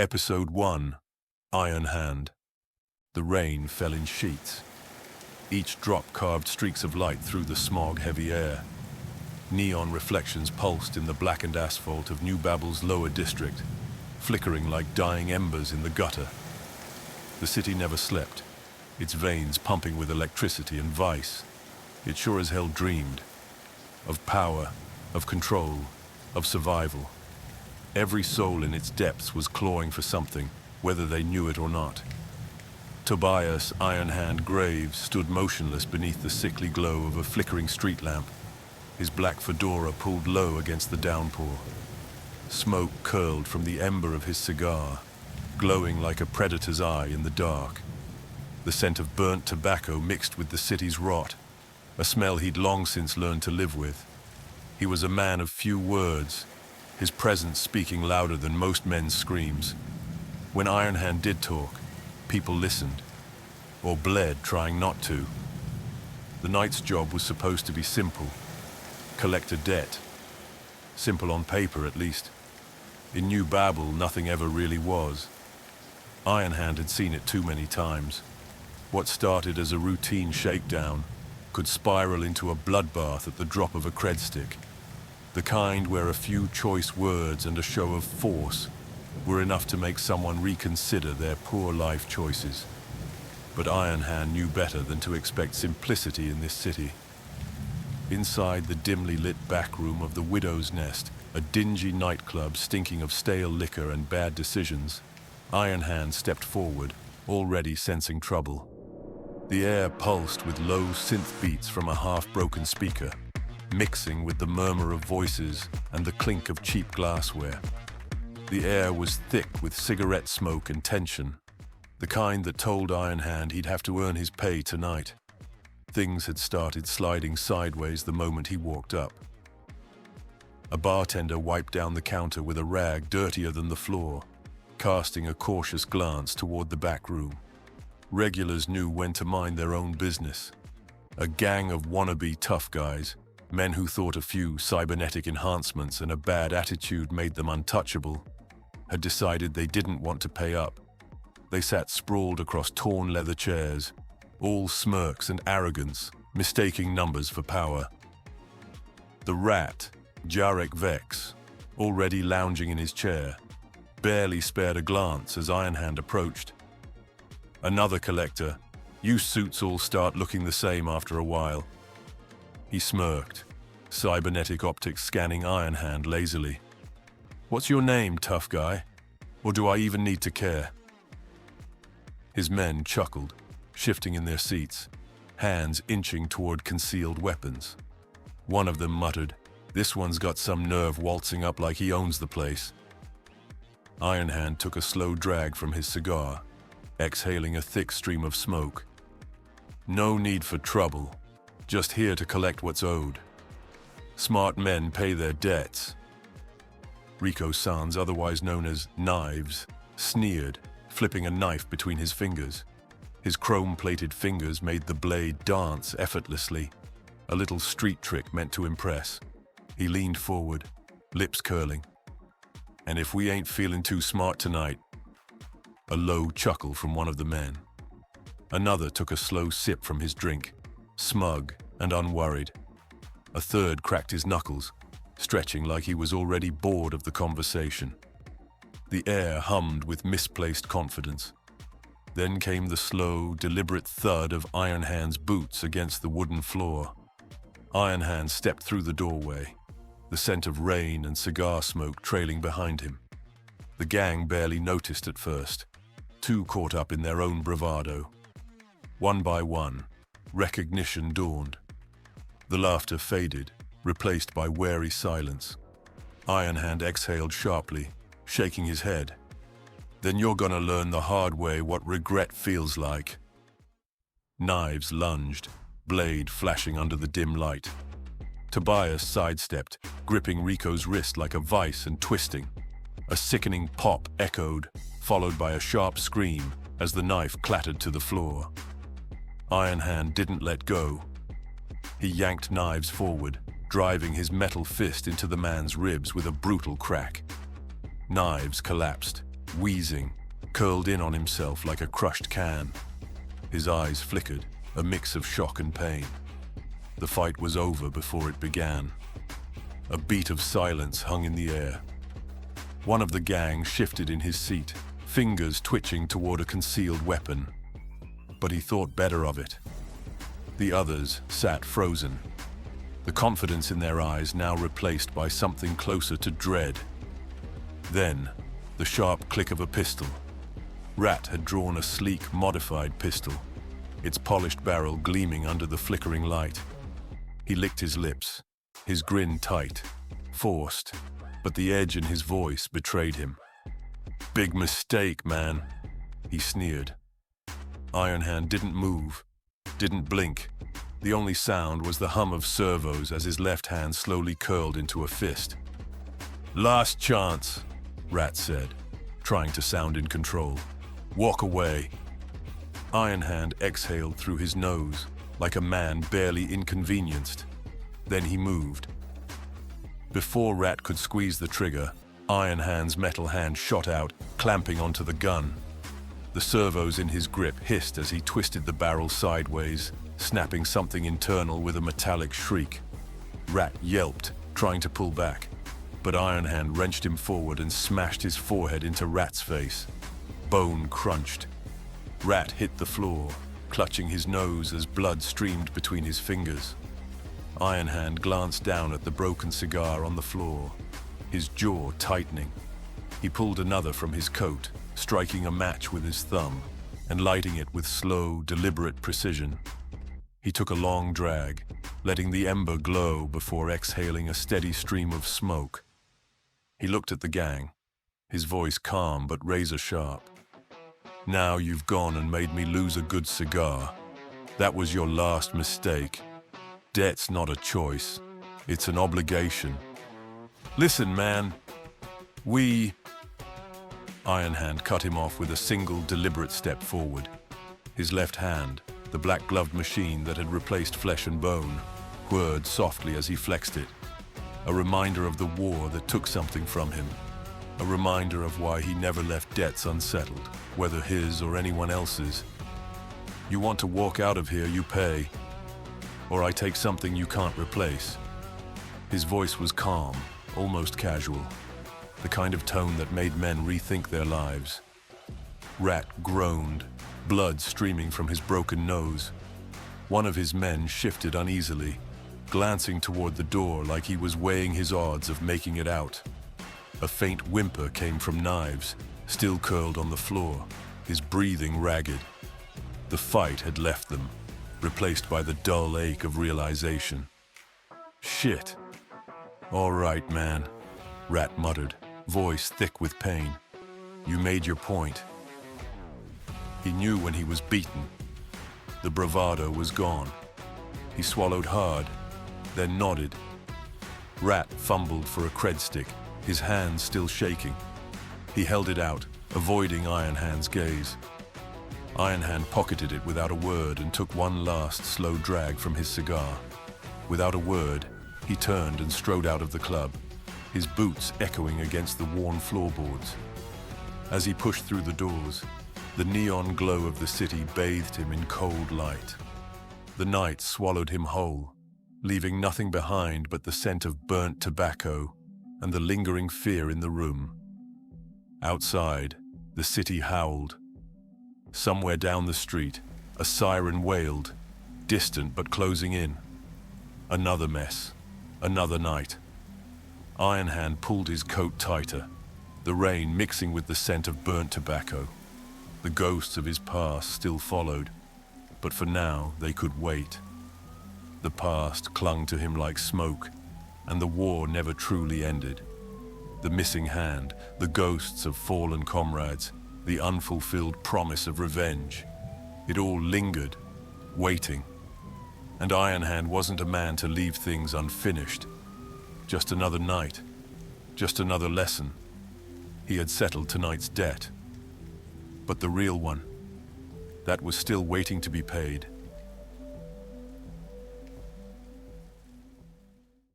Episode 1, Ironhand. The rain fell in sheets. Each drop carved streaks of light through the smog-heavy air. Neon reflections pulsed in the blackened asphalt of New Babel's lower district, flickering like dying embers in the gutter. The city never slept, its veins pumping with electricity and vice. It sure as hell dreamed. Of power, of control, of survival. Every soul in its depths was clawing for something, whether they knew it or not. Tobias, Ironhand Graves, stood motionless beneath the sickly glow of a flickering street lamp, his black fedora pulled low against the downpour. Smoke curled from the ember of his cigar, glowing like a predator's eye in the dark. The scent of burnt tobacco mixed with the city's rot, a smell he'd long since learned to live with. He was a man of few words, his presence speaking louder than most men's screams. When Ironhand did talk, people listened, or bled trying not to. The night's job was supposed to be simple. Collect a debt. Simple on paper, at least. In New Babel, nothing ever really was. Ironhand had seen it too many times. What started as a routine shakedown could spiral into a bloodbath at the drop of a cred stick. The kind where a few choice words and a show of force were enough to make someone reconsider their poor life choices. But Ironhand knew better than to expect simplicity in this city. Inside the dimly lit back room of the Widow's Nest, a dingy nightclub stinking of stale liquor and bad decisions, Ironhand stepped forward, already sensing trouble. The air pulsed with low synth beats from a half-broken speaker, mixing with the murmur of voices and the clink of cheap glassware. The air was thick with cigarette smoke and tension, the kind that told Ironhand he'd have to earn his pay tonight. Things had started sliding sideways the moment he walked up. A bartender wiped down the counter with a rag dirtier than the floor, casting a cautious glance toward the back room. Regulars knew when to mind their own business. A gang of wannabe tough guys, men who thought a few cybernetic enhancements and a bad attitude made them untouchable, had decided they didn't want to pay up. They sat sprawled across torn leather chairs, all smirks and arrogance, mistaking numbers for power. The rat, Jarek Vex, already lounging in his chair, barely spared a glance as Ironhand approached. Another collector, "You suits all start looking the same after a while." He smirked, cybernetic optics scanning Ironhand lazily. "What's your name, tough guy? Or do I even need to care?" His men chuckled, shifting in their seats, hands inching toward concealed weapons. One of them muttered, "This one's got some nerve waltzing up like he owns the place." Ironhand took a slow drag from his cigar, exhaling a thick stream of smoke. "No need for trouble. Just here to collect what's owed. Smart men pay their debts." Rico Sans, otherwise known as Knives, sneered, flipping a knife between his fingers. His chrome-plated fingers made the blade dance effortlessly, a little street trick meant to impress. He leaned forward, lips curling. "And if we ain't feeling too smart tonight..." A low chuckle from one of the men. Another took a slow sip from his drink, smug and unworried. A third cracked his knuckles, stretching like he was already bored of the conversation. The air hummed with misplaced confidence. Then came the slow, deliberate thud of Ironhand's boots against the wooden floor. Ironhand stepped through the doorway, the scent of rain and cigar smoke trailing behind him. The gang barely noticed at first, too caught up in their own bravado. One by one, recognition dawned. The laughter faded, replaced by wary silence. Ironhand exhaled sharply, shaking his head. "Then you're gonna learn the hard way what regret feels like." Knives lunged, blade flashing under the dim light. Tobias sidestepped, gripping Rico's wrist like a vice and twisting. A sickening pop echoed, followed by a sharp scream as the knife clattered to the floor. Ironhand didn't let go. He yanked Knives forward, driving his metal fist into the man's ribs with a brutal crack. Knives collapsed, wheezing, curled in on himself like a crushed can. His eyes flickered, a mix of shock and pain. The fight was over before it began. A beat of silence hung in the air. One of the gang shifted in his seat, fingers twitching toward a concealed weapon. But he thought better of it. The others sat frozen, the confidence in their eyes now replaced by something closer to dread. Then, the sharp click of a pistol. Rat had drawn a sleek, modified pistol, its polished barrel gleaming under the flickering light. He licked his lips, his grin tight, forced, but the edge in his voice betrayed him. "Big mistake, man," he sneered. Ironhand didn't move, didn't blink. The only sound was the hum of servos as his left hand slowly curled into a fist. "Last chance," Rat said, trying to sound in control. "Walk away." Ironhand exhaled through his nose, like a man barely inconvenienced. Then he moved. Before Rat could squeeze the trigger, Ironhand's metal hand shot out, clamping onto the gun. The servos in his grip hissed as he twisted the barrel sideways, snapping something internal with a metallic shriek. Rat yelped, trying to pull back, but Ironhand wrenched him forward and smashed his forehead into Rat's face. Bone crunched. Rat hit the floor, clutching his nose as blood streamed between his fingers. Ironhand glanced down at the broken cigar on the floor, his jaw tightening. He pulled another from his coat, striking a match with his thumb and lighting it with slow, deliberate precision. He took a long drag, letting the ember glow before exhaling a steady stream of smoke. He looked at the gang, his voice calm but razor-sharp. "Now you've gone and made me lose a good cigar. That was your last mistake. Debt's not a choice. It's an obligation. Listen, man. Ironhand cut him off with a single, deliberate step forward. His left hand, the black-gloved machine that had replaced flesh and bone, whirred softly as he flexed it. A reminder of the war that took something from him. A reminder of why he never left debts unsettled, whether his or anyone else's. "You want to walk out of here, you pay. Or I take something you can't replace." His voice was calm, almost casual, the kind of tone that made men rethink their lives. Rat groaned, blood streaming from his broken nose. One of his men shifted uneasily, glancing toward the door like he was weighing his odds of making it out. A faint whimper came from Knives, still curled on the floor, his breathing ragged. The fight had left them, replaced by the dull ache of realization. "Shit. All right, man," Rat muttered, voice thick with pain. "You made your point." He knew when he was beaten. The bravado was gone. He swallowed hard, then nodded. Rat fumbled for a cred stick, his hand still shaking. He held it out, avoiding Ironhand's gaze. Ironhand pocketed it without a word and took one last slow drag from his cigar. Without a word, he turned and strode out of the club, his boots echoing against the worn floorboards. As he pushed through the doors, the neon glow of the city bathed him in cold light. The night swallowed him whole, leaving nothing behind but the scent of burnt tobacco and the lingering fear in the room. Outside, the city howled. Somewhere down the street, a siren wailed, distant but closing in. Another mess, another night. Ironhand pulled his coat tighter, the rain mixing with the scent of burnt tobacco. The ghosts of his past still followed, but for now they could wait. The past clung to him like smoke, and the war never truly ended. The missing hand, the ghosts of fallen comrades, the unfulfilled promise of revenge. It all lingered, waiting. And Ironhand wasn't a man to leave things unfinished. Just another night, just another lesson. He had settled tonight's debt. But the real one, that was still waiting to be paid.